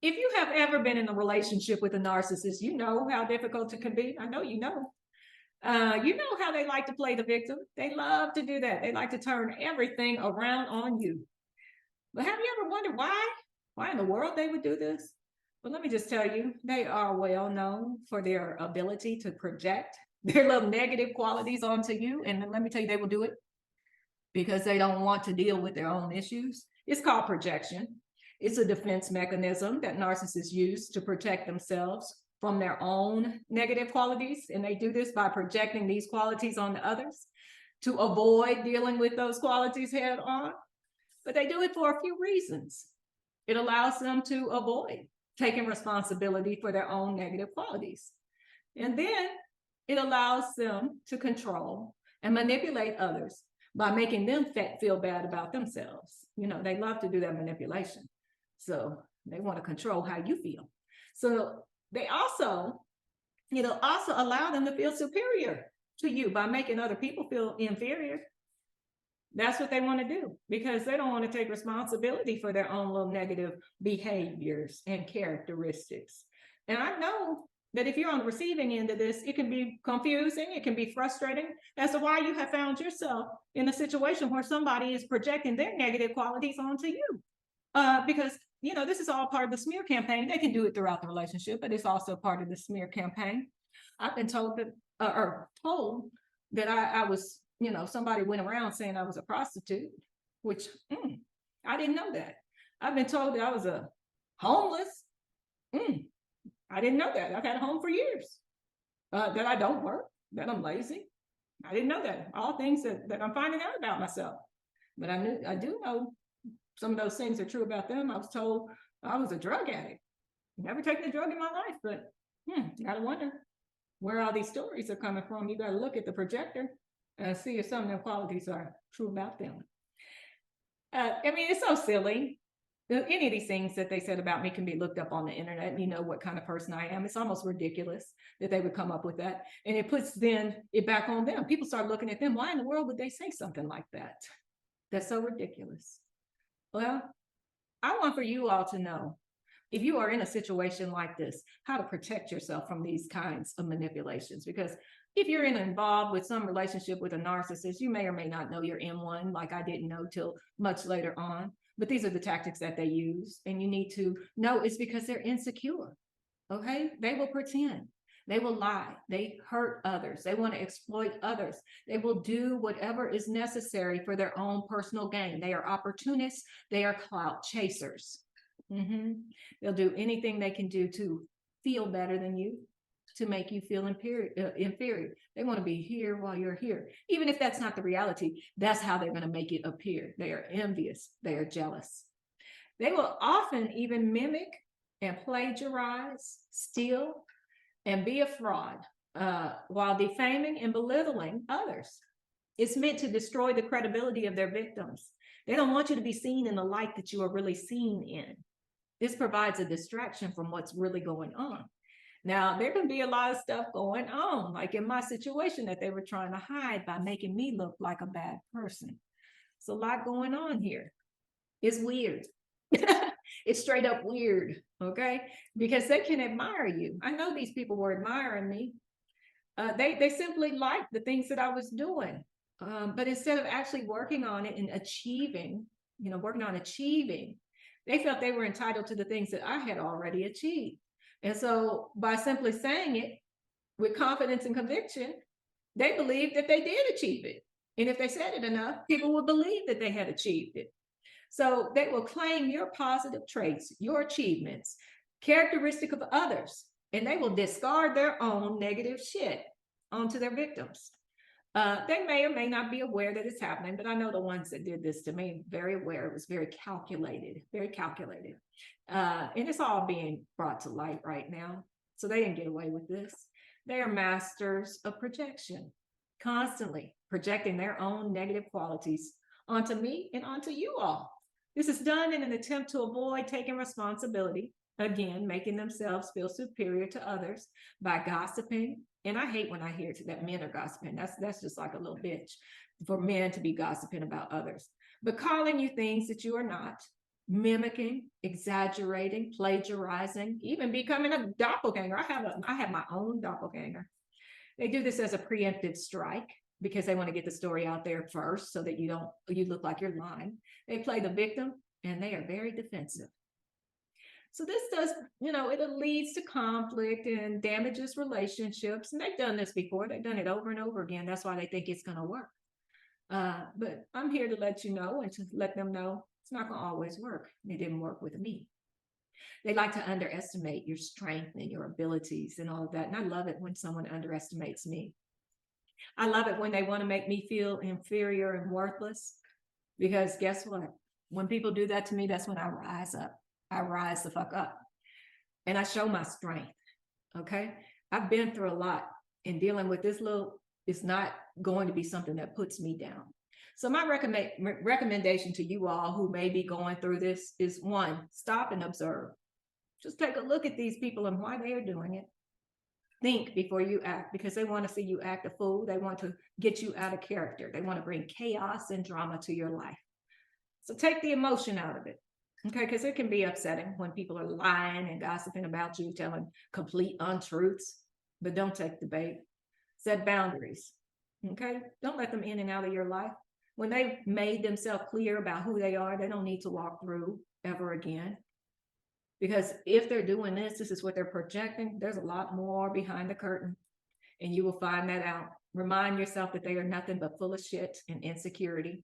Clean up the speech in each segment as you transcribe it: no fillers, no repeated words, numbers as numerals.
If you have ever been in a relationship with a narcissist, you know how difficult it can be. I know you know. You know how they like to play the victim. They love to do that. They like to turn everything around on you. But have you ever wondered why? Why in the world they would do this? But let me just tell you, they are well known for their ability to project their little negative qualities onto you. And let me tell you, they will do it because they don't want to deal with their own issues. It's called projection. It's a defense mechanism that narcissists use to protect themselves from their own negative qualities. And they do this by projecting these qualities on others to avoid dealing with those qualities head on. But they do it for a few reasons. It allows them to avoid taking responsibility for their own negative qualities. And then it allows them to control and manipulate others by making them feel bad about themselves. You know, they love to do that manipulation. So they want to control how you feel. So they also, also allow them to feel superior to you by making other people feel inferior. That's what they want to do because they don't want to take responsibility for their own little negative behaviors and characteristics. And I know that if you're on the receiving end of this, it can be confusing, it can be frustrating as to why you have found yourself in a situation where somebody is projecting their negative qualities onto you. Because this is all part of the smear campaign. They can do it throughout the relationship, but it's also part of the smear campaign. I've been told that, I was, somebody went around saying I was a prostitute, which I didn't know that. I've been told that I was a homeless. I didn't know that. I've had a home for years. That I don't work, that I'm lazy. I didn't know that. All things that I'm finding out about myself. But I do know some of those things are true about them. I was told I was a drug addict. Never taken a drug in my life, but you gotta wonder where all these stories are coming from. You gotta look at the projector and see if some of their qualities are true about them. It's so silly. Any of these things that they said about me can be looked up on the internet and you know what kind of person I am. It's almost ridiculous that they would come up with that. And it puts then it back on them. People start looking at them. Why in the world would they say something like that? That's so ridiculous. Well, I want for you all to know, if you are in a situation like this, how to protect yourself from these kinds of manipulations. Because if you're involved with some relationship with a narcissist, you may or may not know you're in one, like I didn't know till much later on. But these are the tactics that they use. And you need to know it's because they're insecure. Okay? They will pretend. They will lie. They hurt others. They want to exploit others. They will do whatever is necessary for their own personal gain. They are opportunists. They are clout chasers. They'll do anything they can do to feel better than you, to make you feel inferior. They want to be here while you're here. Even if that's not the reality, that's how they're going to make it appear. They are envious. They are jealous. They will often even mimic and plagiarize, steal, and be a fraud while defaming and belittling others. It's meant to destroy the credibility of their victims. They don't want you to be seen in the light that you are really seen in. This provides a distraction from what's really going on. Now, there can be a lot of stuff going on, like in my situation that they were trying to hide by making me look like a bad person. It's a lot going on here. It's weird. It's straight up weird, okay? Because they can admire you. I know these people were admiring me. They simply liked the things that I was doing. But instead of actually working on it and achieving, they felt they were entitled to the things that I had already achieved. And so by simply saying it with confidence and conviction, they believed that they did achieve it. And if they said it enough, people would believe that they had achieved it. So they will claim your positive traits, your achievements, characteristic of others, and they will discard their own negative shit onto their victims. They may or may not be aware that it's happening, but I know the ones that did this to me, very aware. It was very calculated, very calculated. And it's all being brought to light right now. So they didn't get away with this. They are masters of projection, constantly projecting their own negative qualities onto me and onto you all. This is done in an attempt to avoid taking responsibility, again, making themselves feel superior to others by gossiping. And I hate when I hear that men are gossiping. That's just like a little bitch for men to be gossiping about others. But calling you things that you are not, mimicking, exaggerating, plagiarizing, even becoming a doppelganger. I have my own doppelganger. They do this as a preemptive strike because they want to get the story out there first so that you look like you're lying. They play the victim and they are very defensive. So this does, it leads to conflict and damages relationships. And they've done this before. They've done it over and over again. That's why they think it's going to work. But I'm here to let you know and to let them know it's not going to always work. It didn't work with me. They like to underestimate your strength and your abilities and all of that. And I love it when someone underestimates me. I love it when they want to make me feel inferior and worthless, because guess what? When people do that to me, that's when I rise up. I rise the fuck up and I show my strength. Okay. I've been through a lot, and dealing with this is not going to be something that puts me down. So my recommendation to you all who may be going through this is, one, stop and observe. Just take a look at these people and why they are doing it. Think before you act, because they want to see you act a fool. They want to get you out of character. They want to bring chaos and drama to your life. So take the emotion out of it. Okay, because it can be upsetting when people are lying and gossiping about you, telling complete untruths, but don't take the bait. Set boundaries. Okay, don't let them in and out of your life. When they've made themselves clear about who they are, they don't need to walk through ever again. Because if they're doing this is what they're projecting. There's a lot more behind the curtain, and you will find that out. Remind yourself that they are nothing but full of shit and insecurity.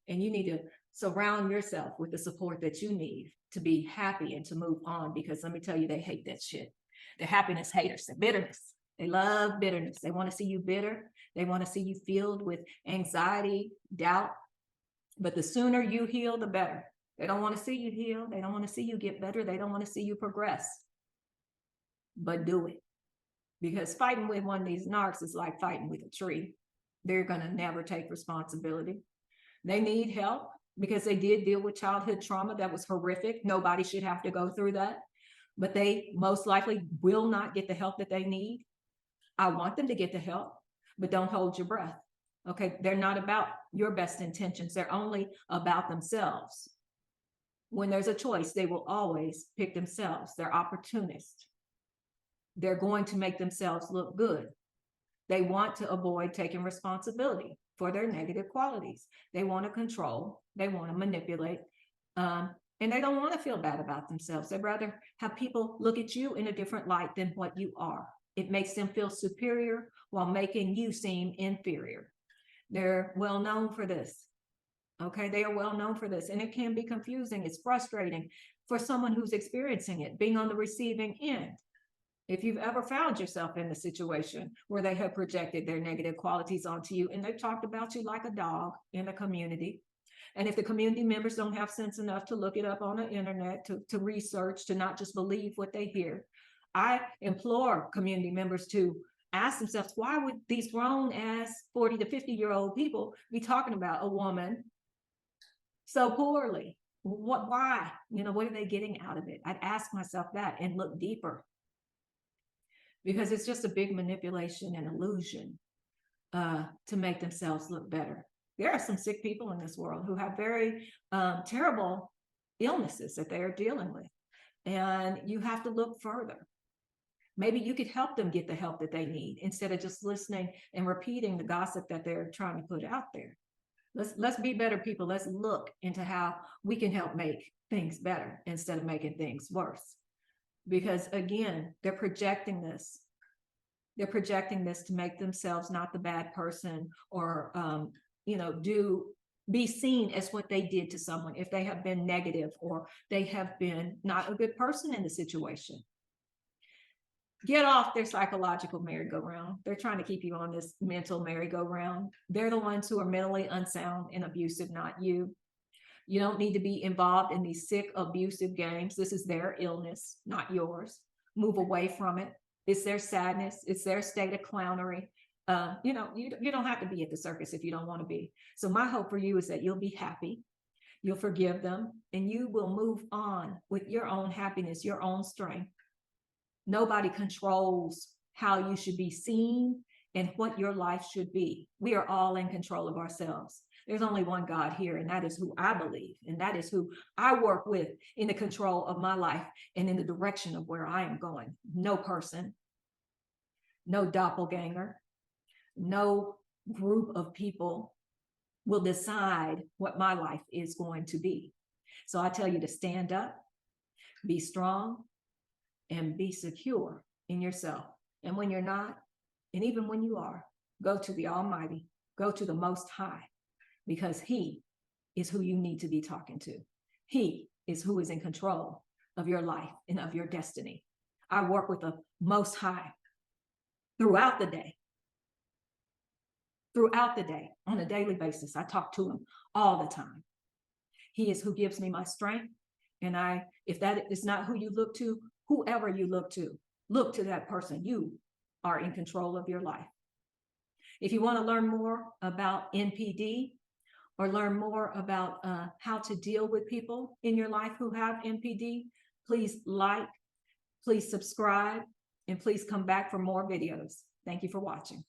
And you need to surround yourself with the support that you need to be happy and to move on, because let me tell you, they hate that shit. They're happiness haters. They're bitterness. They love bitterness. They want to see you bitter. They want to see you filled with anxiety, doubt. But the sooner you heal, the better. They don't want to see you heal. They don't want to see you get better. They don't want to see you progress. But do it. Because fighting with one of these narcs is like fighting with a tree. They're going to never take responsibility. They need help because they did deal with childhood trauma that was horrific. Nobody should have to go through that. But they most likely will not get the help that they need. I want them to get the help, but don't hold your breath. Okay, they're not about your best intentions. They're only about themselves. When there's a choice, they will always pick themselves. They're opportunists. They're going to make themselves look good. They want to avoid taking responsibility for their negative qualities. They want to control. They want to manipulate. And they don't want to feel bad about themselves. They'd rather have people look at you in a different light than what you are. It makes them feel superior while making you seem inferior. They're well known for this. Okay, they are well known for this, and it can be confusing. It's frustrating for someone who's experiencing it, being on the receiving end. If you've ever found yourself in a situation where they have projected their negative qualities onto you and they've talked about you like a dog in a community, and if the community members don't have sense enough to look it up on the internet, to research, to not just believe what they hear, I implore community members to ask themselves, why would these grown ass 40 to 50-year-old people be talking about a woman so poorly? Why? What are they getting out of it? I'd ask myself that and look deeper, because it's just a big manipulation and illusion to make themselves look better. There are some sick people in this world who have very terrible illnesses that they are dealing with, and you have to look further. Maybe you could help them get the help that they need instead of just listening and repeating the gossip that they're trying to put out there. Let's be better people. Let's look into how we can help make things better instead of making things worse. Because again, they're projecting this. They're projecting this to make themselves not the bad person, or be seen as what they did to someone if they have been negative or they have been not a good person in the situation. Get off their psychological merry-go-round. They're trying to keep you on this mental merry-go-round. They're the ones who are mentally unsound and abusive, not you. You don't need to be involved in these sick, abusive games. This is their illness, not yours. Move away from it. It's their sadness. It's their state of clownery. You don't have to be at the circus if you don't want to be. So my hope for you is that you'll be happy. You'll forgive them, and you will move on with your own happiness, your own strength. Nobody controls how you should be seen and what your life should be. We are all in control of ourselves. There's only one God here, and that is who I believe, and that is who I work with in the control of my life and in the direction of where I am going. No person, no doppelganger, no group of people will decide what my life is going to be. So I tell you to stand up, be strong, and be secure in yourself. And when you're not, and even when you are, go to the Almighty, go to the Most High, because He is who you need to be talking to. He is who is in control of your life and of your destiny. I work with the Most High throughout the day. Throughout the day, on a daily basis, I talk to Him all the time. He is who gives me my strength. And if that is not who you look to, whoever you look to that person. You are in control of your life. If you want to learn more about NPD or learn more about how to deal with people in your life who have NPD, please like, please subscribe, and please come back for more videos. Thank you for watching.